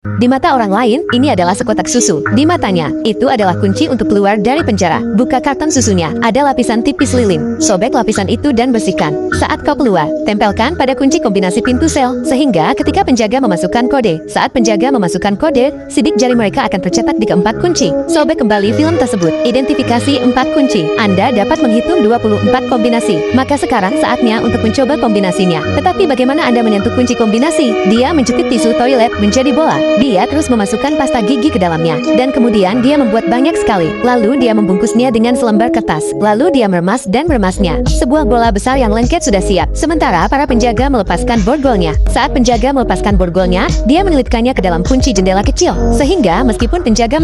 Di mata orang lain, ini adalah sekotak susu. Di matanya, itu adalah kunci untuk keluar dari penjara. Buka karton susunya, ada lapisan tipis lilin. Sobek lapisan itu dan bersihkan. Saat kau keluar, tempelkan pada kunci kombinasi pintu sel, sehingga ketika penjaga memasukkan kode, saat penjaga memasukkan kode, sidik jari mereka akan tercetak di keempat kunci. Sobek kembali film tersebut. Identifikasi 4 kunci. Anda dapat menghitung 24 kombinasi. Maka sekarang saatnya untuk mencoba kombinasinya. Tetapi bagaimana Anda menyentuh kunci kombinasi? Dia mencukit tisu toilet menjadi bola. Dia terus memasukkan pasta gigi ke dalamnya, dan kemudian dia membuat banyak sekali. Lalu dia membungkusnya dengan selembar kertas. Lalu dia meremas dan meremasnya. Sebuah bola besar yang lengket sudah siap. Sementara para penjaga melepaskan borgolnya. Saat penjaga melepaskan borgolnya, dia menyelipkannya ke dalam kunci jendela kecil. Sehingga meskipun penjaga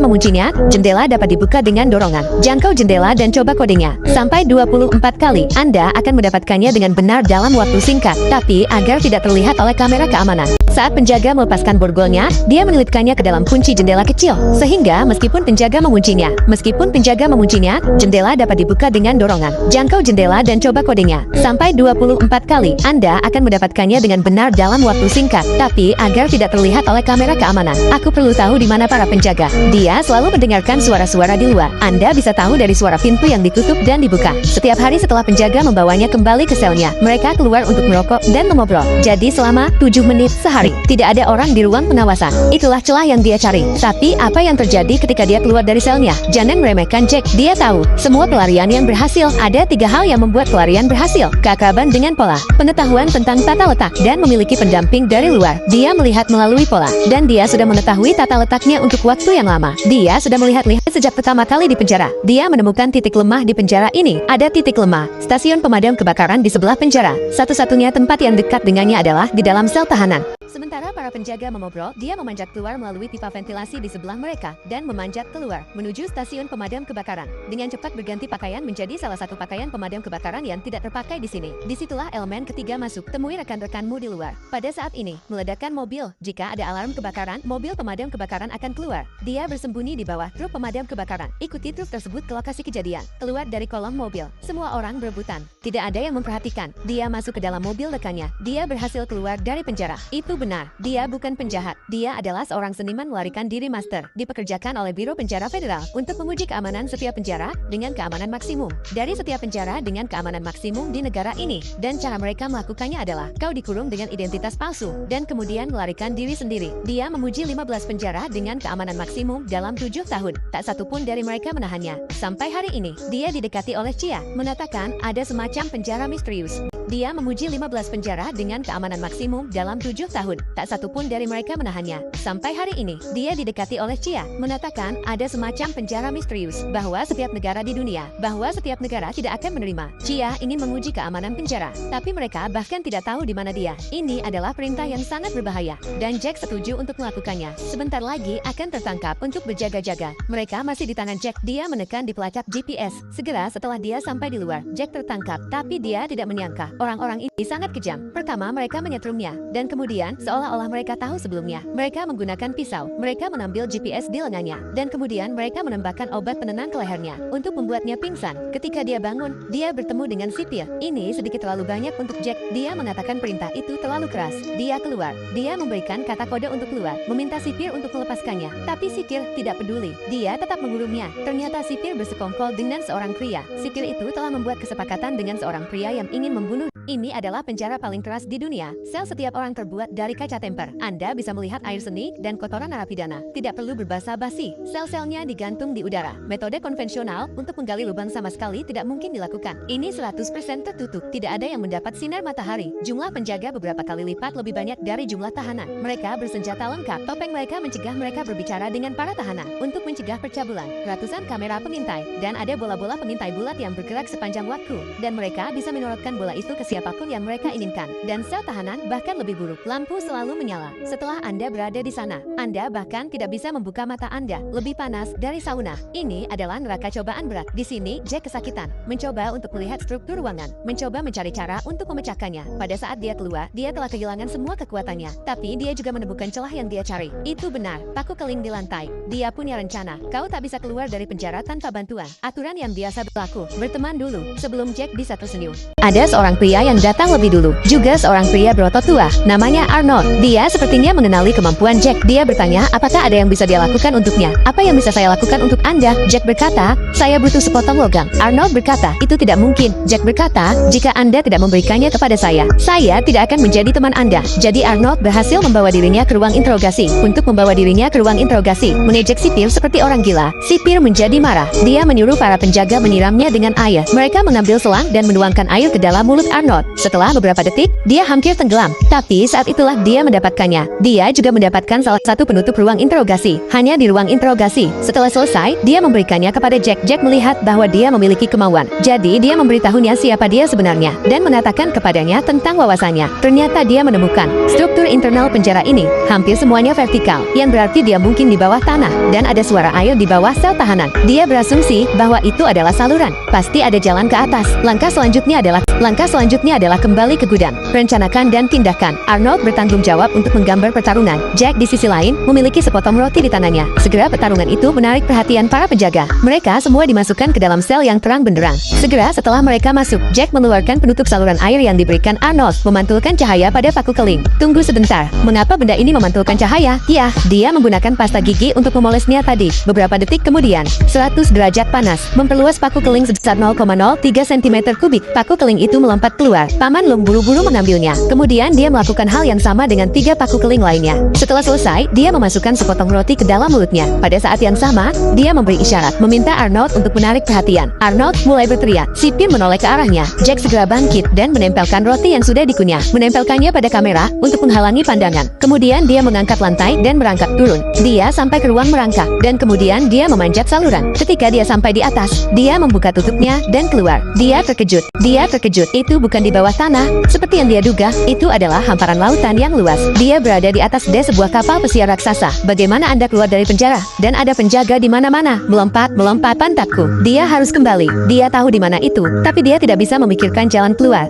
menguncinya, jendela dapat dibuka dengan dorongan. Jangkau jendela dan coba kodenya. Sampai 24 kali. Anda akan mendapatkannya dengan benar dalam waktu singkat. Tapi agar tidak terlihat oleh kamera keamanan. Saat penjaga melepaskan borgolnya, dia menyelipkannya ke dalam kunci jendela kecil. Sehingga meskipun penjaga menguncinya, jendela dapat dibuka dengan dorongan. Jangkau jendela dan coba kodenya. Sampai 24 kali. Anda akan mendapatkannya dengan benar dalam waktu singkat. Tapi agar tidak terlihat oleh kamera keamanan. Aku perlu tahu di mana para penjaga. Dia selalu mendengarkan suara-suara di luar. Anda bisa tahu dari suara pintu yang ditutup dan dibuka. Setiap hari setelah penjaga membawanya kembali ke selnya, mereka keluar untuk merokok dan mengobrol. Jadi selama 7 menit sehari. Tidak ada orang di ruang pengawasan. Itulah celah yang dia cari. Tapi apa yang terjadi ketika dia keluar dari selnya? Jangan meremehkan Jack. Dia tahu semua pelarian yang berhasil. Ada 3 hal yang membuat pelarian berhasil: keakraban dengan pola, pengetahuan tentang tata letak, dan memiliki pendamping dari luar. Dia melihat melalui pola, dan dia sudah mengetahui tata letaknya untuk waktu yang lama. Dia sudah melihat-lihat sejak pertama kali di penjara. Dia menemukan titik lemah di penjara ini. Ada titik lemah, stasiun pemadam kebakaran di sebelah penjara. Satu-satunya tempat yang dekat dengannya adalah di dalam sel tahanan. Sementara para penjaga mengobrol, dia memanjat keluar melalui pipa ventilasi di sebelah mereka, dan memanjat keluar, menuju stasiun pemadam kebakaran. Dengan cepat berganti pakaian menjadi salah satu pakaian pemadam kebakaran yang tidak terpakai di sini. Disitulah elemen ketiga masuk. Temui rekan-rekanmu di luar. Pada saat ini, meledakkan mobil. Jika ada alarm kebakaran, mobil pemadam kebakaran akan keluar. Dia bersembunyi di bawah truk pemadam kebakaran. Ikuti truk tersebut ke lokasi kejadian. Keluar dari kolong mobil. Semua orang berebutan. Tidak ada yang memperhatikan. Dia masuk ke dalam mobil rekannya. Dia berhasil keluar dari penjara. Itu benar, dia bukan penjahat. Dia adalah seorang seniman melarikan diri master, dipekerjakan oleh Biro Penjara Federal untuk menguji keamanan setiap penjara dengan keamanan maksimum. Dari setiap penjara dengan keamanan maksimum di negara ini, dan cara mereka melakukannya adalah kau dikurung dengan identitas palsu, dan kemudian melarikan diri sendiri. Dia memuji 15 penjara dengan keamanan maksimum dalam 7 tahun. Tak satu pun dari mereka menahannya. Sampai hari ini, dia didekati oleh Chia, mengatakan ada semacam penjara misterius. Dia memuji 15 penjara dengan keamanan maksimum dalam 7 tahun. Tak satu pun dari mereka menahannya. Sampai hari ini, dia didekati oleh Chia, mengatakan ada semacam penjara misterius, bahwa setiap negara di dunia, tidak akan menerima. Chia ingin menguji keamanan penjara, tapi mereka bahkan tidak tahu di mana dia. Ini adalah perintah yang sangat berbahaya, dan Jack setuju untuk melakukannya. Sebentar lagi akan tertangkap untuk berjaga-jaga. Mereka masih di tangan Jack. Dia menekan di pelacak GPS. Segera setelah dia sampai di luar, Jack tertangkap, tapi dia tidak menyangka orang-orang ini sangat kejam. Pertama, mereka menyetrumnya, dan kemudian, seolah-olah mereka tahu sebelumnya, mereka menggunakan pisau. Mereka mengambil GPS di lengannya, dan kemudian mereka menembakkan obat penenang ke lehernya untuk membuatnya pingsan. Ketika dia bangun, dia bertemu dengan sipir. Ini sedikit terlalu banyak untuk Jack. Dia mengatakan perintah itu terlalu keras. Dia keluar. Dia memberikan kata kode untuk keluar, meminta sipir untuk melepaskannya. Tapi sipir tidak peduli. Dia tetap mengurungnya. Ternyata sipir bersekongkol dengan seorang pria. Sipir itu telah membuat kesepakatan dengan seorang pria yang ingin membunuh. Ini adalah penjara paling keras di dunia. Sel setiap orang terbuat dari kaca temper. Anda bisa melihat air seni dan kotoran narapidana. Tidak perlu berbasa-basi. Sel-selnya digantung di udara. Metode konvensional untuk menggali lubang sama sekali tidak mungkin dilakukan. Ini 100% tertutup. Tidak ada yang mendapat sinar matahari. Jumlah penjaga beberapa kali lipat lebih banyak dari jumlah tahanan. Mereka bersenjata lengkap. Topeng mereka mencegah mereka berbicara dengan para tahanan. Untuk mencegah percabulan, ratusan kamera pengintai, dan ada bola-bola pengintai bulat yang bergerak sepanjang waktu. Dan mereka bisa menorotkan bola itu ke siapapun yang mereka inginkan. Dan sel tahanan bahkan lebih buruk. Lampu selalu menyala. Setelah Anda berada di sana, Anda bahkan tidak bisa membuka mata Anda. Lebih panas dari sauna. Ini adalah neraka cobaan berat. Di sini, Jack kesakitan. Mencoba untuk melihat struktur ruangan. Mencoba mencari cara untuk memecahkannya. Pada saat dia keluar, dia telah kehilangan semua kekuatannya. Tapi dia juga menemukan celah yang dia cari. Itu benar. Paku keling di lantai. Dia punya rencana. Kau tak bisa keluar dari penjara tanpa bantuan. Aturan yang biasa berlaku. Berteman dulu, sebelum Jack bisa tersenyum. Ada seorang pria yang datang lebih dulu, juga seorang pria berotot tua, namanya Arnold. Dia sepertinya mengenali kemampuan Jack. Dia bertanya, apakah ada yang bisa dia lakukan untuknya? Apa yang bisa saya lakukan untuk Anda? Jack berkata, saya butuh sepotong logam. Arnold berkata, itu tidak mungkin. Jack berkata, jika Anda tidak memberikannya kepada saya tidak akan menjadi teman Anda. Jadi Arnold berhasil membawa dirinya ke ruang interogasi. Untuk membawa dirinya ke ruang interogasi, mengejek sipir seperti orang gila. Sipir menjadi marah. Dia menyuruh para penjaga menyiramnya dengan air. Mereka mengambil selang dan menuangkan air ke dalam mulut Arnold. Setelah beberapa detik, dia hampir tenggelam. Tapi saat itulah dia mendapatkannya. Dia juga mendapatkan salah satu penutup ruang interogasi. Hanya di ruang interogasi. Setelah selesai, dia memberikannya kepada Jack. Jack melihat bahwa dia memiliki kemauan. Jadi dia memberitahunya siapa dia sebenarnya dan menatakan kepadanya tentang wawasannya. Ternyata dia menemukan struktur internal penjara ini hampir semuanya vertikal, yang berarti dia mungkin di bawah tanah dan ada suara air di bawah sel tahanan. Dia berasumsi bahwa itu adalah saluran. Pasti ada jalan ke atas. Langkah selanjutnya adalah kembali ke gudang. Rencanakan dan tindakan. Arnold bertanggung jawab untuk menggambar pertarungan. Jack di sisi lain memiliki sepotong roti di tangannya. Segera pertarungan itu menarik perhatian para penjaga. Mereka semua dimasukkan ke dalam sel yang terang benderang. Segera setelah mereka masuk, Jack mengeluarkan penutup saluran air yang diberikan Arnold, memantulkan cahaya pada paku keling. Tunggu sebentar. Mengapa benda ini memantulkan cahaya? Ya, dia menggunakan pasta gigi untuk memolesnya tadi. Beberapa detik kemudian, 100 derajat panas memperluas paku keling sebesar 0,03 cm kubik. Paku keling itu melompat keluar. Paman Long buru-buru mengambilnya. Kemudian dia melakukan hal yang sama dengan 3 paku keling lainnya. Setelah selesai, dia memasukkan sepotong roti ke dalam mulutnya. Pada saat yang sama, dia memberi isyarat, meminta Arnold untuk menarik perhatian. Arnold mulai berteriak. Sipir menoleh ke arahnya. Jack segera bangkit dan menempelkan roti yang sudah dikunyah. Menempelkannya pada kamera untuk menghalangi pandangan. Kemudian dia mengangkat lantai dan merangkak turun. Dia sampai ke ruang merangkak dan kemudian dia memanjat saluran. Ketika dia sampai di atas, dia membuka tutupnya dan keluar. Dia terkejut. Itu bukan di bawah tanah seperti yang dia duga. Itu adalah hamparan lautan yang luas. Dia berada di atas dek sebuah kapal pesiar raksasa. Bagaimana Anda keluar dari penjara? Dan ada penjaga di mana-mana. Melompat pantatku. Dia harus kembali. Dia tahu di mana itu, tapi dia tidak bisa memikirkan jalan keluar.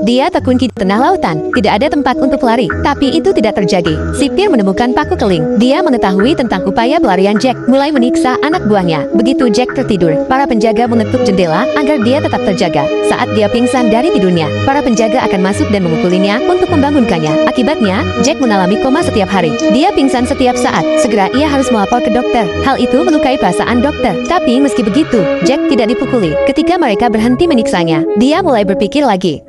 Dia terkunci di tengah lautan. Tidak ada tempat untuk lari. Tapi itu tidak terjadi. Sipir menemukan paku keling. Dia mengetahui tentang upaya pelarian Jack, mulai menyiksa anak buahnya. Begitu Jack tertidur, para penjaga mengetuk jendela agar dia tetap terjaga. Saat dia pingsan dari tidurnya, para penjaga akan masuk dan memukulinya untuk membangunkannya. Akibatnya, Jack mengalami koma setiap hari. Dia pingsan setiap saat. Segera ia harus melapor ke dokter. Hal itu melukai perasaan dokter. Tapi meski begitu, Jack tidak dipukuli. Ketika mereka berhenti menyiksanya, dia mulai berpikir lagi.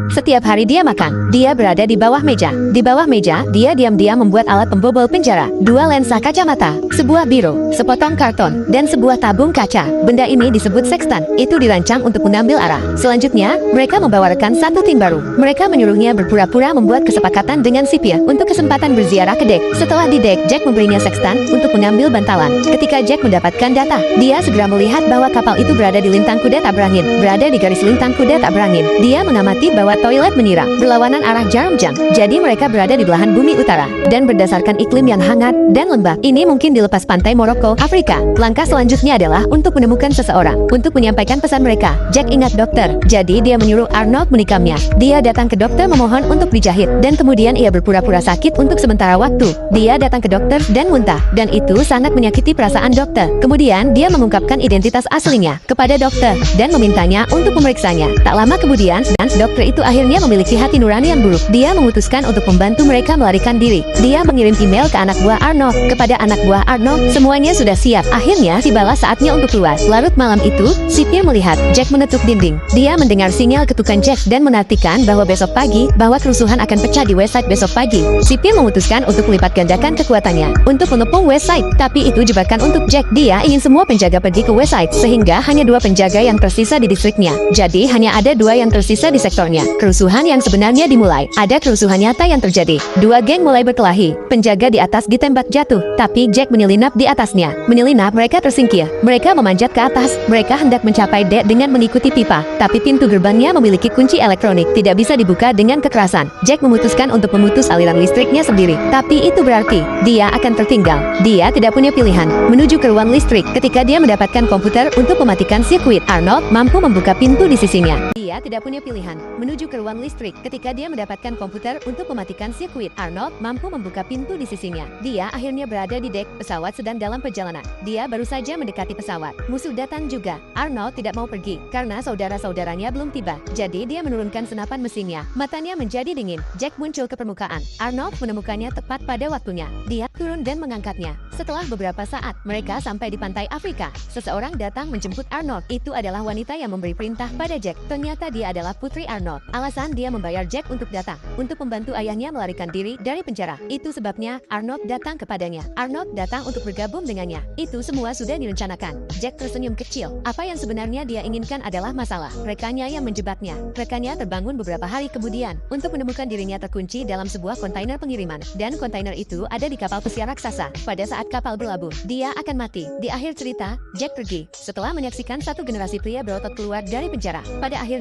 Setiap hari dia makan, dia berada di bawah meja. Di bawah meja, dia diam-diam membuat alat pembobol penjara. 2 lensa kacamata, sebuah biro, sepotong karton, dan sebuah tabung kaca. Benda ini disebut sextant. Itu dirancang untuk mengambil arah. Selanjutnya, mereka membawa rekan satu tim baru. Mereka menyuruhnya berpura-pura membuat kesepakatan dengan sipir untuk kesempatan berziarah ke dek. Setelah di dek, Jack memberinya sextant untuk mengambil bantalan. Ketika Jack mendapatkan data, dia segera melihat bahwa kapal itu berada di lintang kuda tak berangin. Berada di garis lintang kuda tak berangin. Dia mengamati bahwa toilet menyiram berlawanan arah jarum jam. Jadi mereka berada di belahan bumi utara. Dan berdasarkan iklim yang hangat dan lembab, ini mungkin di lepas pantai Maroko, Afrika. Langkah selanjutnya adalah untuk menemukan seseorang untuk menyampaikan pesan mereka. Jack ingat dokter. Jadi dia menyuruh Arnold menikamnya. Dia datang ke dokter memohon untuk dijahit. Dan kemudian ia berpura-pura sakit untuk sementara waktu. Dia datang ke dokter dan muntah. Dan itu sangat menyakiti perasaan dokter. Kemudian dia mengungkapkan identitas aslinya kepada dokter dan memintanya untuk memeriksanya. Tak lama kemudian, dokter itu akhirnya memiliki hati nurani yang buruk. Dia memutuskan untuk membantu mereka melarikan diri. Dia mengirim email ke anak buah Arnold. Kepada anak buah Arnold, semuanya sudah siap. Akhirnya, tibalah saatnya untuk keluar. Larut malam itu, sipir melihat Jack mengetuk dinding. Dia mendengar sinyal ketukan Jack dan menantikan bahwa besok pagi, bahwa kerusuhan akan pecah di West Side besok pagi. Sipir memutuskan untuk melipat gandakan kekuatannya untuk mengepung West Side. Tapi itu jebakan untuk Jack. Dia ingin semua penjaga pergi ke West Side, sehingga hanya 2 penjaga yang tersisa di distriknya. Jadi hanya ada 2 yang tersisa di sektornya. Kerusuhan yang sebenarnya dimulai. Ada kerusuhan nyata yang terjadi. 2 geng mulai berkelahi. Penjaga di atas ditembak jatuh, tapi Jack menyelinap di atasnya. Menyelinap, mereka tersingkir. Mereka memanjat ke atas. Mereka hendak mencapai dek dengan mengikuti pipa, tapi pintu gerbangnya memiliki kunci elektronik. Tidak bisa dibuka dengan kekerasan. Jack memutuskan untuk memutus aliran listriknya sendiri. Tapi itu berarti dia akan tertinggal. Dia tidak punya pilihan menuju ke ruang listrik. Ketika dia mendapatkan komputer untuk mematikan sirkuit, Arnold mampu membuka pintu di sisinya. Dia tidak punya pilihan menuju ke ruang listrik. Ketika dia mendapatkan komputer untuk mematikan sirkuit, Arnold mampu membuka pintu di sisinya. Dia akhirnya berada di dek pesawat sedang dalam perjalanan. Dia baru saja mendekati pesawat. Musuh datang juga. Arnold tidak mau pergi karena saudara-saudaranya belum tiba. Jadi dia menurunkan senapan mesinnya. Matanya menjadi dingin. Jack muncul ke permukaan. Arnold menemukannya tepat pada waktunya. Dia turun dan mengangkatnya. Setelah beberapa saat, mereka sampai di pantai Afrika. Seseorang datang menjemput Arnold. Itu adalah wanita yang memberi perintah pada Jack. Ternyata dia adalah putri Arnold. Alasan dia membayar Jack untuk datang, untuk membantu ayahnya melarikan diri dari penjara. Itu sebabnya Arnold datang kepadanya. Arnold datang untuk bergabung dengannya. Itu semua sudah direncanakan. Jack tersenyum kecil. Apa yang sebenarnya dia inginkan adalah masalah. Rekannya yang menjebaknya. Rekannya terbangun beberapa hari kemudian untuk menemukan dirinya terkunci dalam sebuah kontainer pengiriman. Dan kontainer itu ada di kapal pesiar raksasa. Pada saat kapal berlabuh, dia akan mati. Di akhir cerita, Jack pergi setelah menyaksikan satu generasi pria berotot keluar dari penjara. Pada akhirnya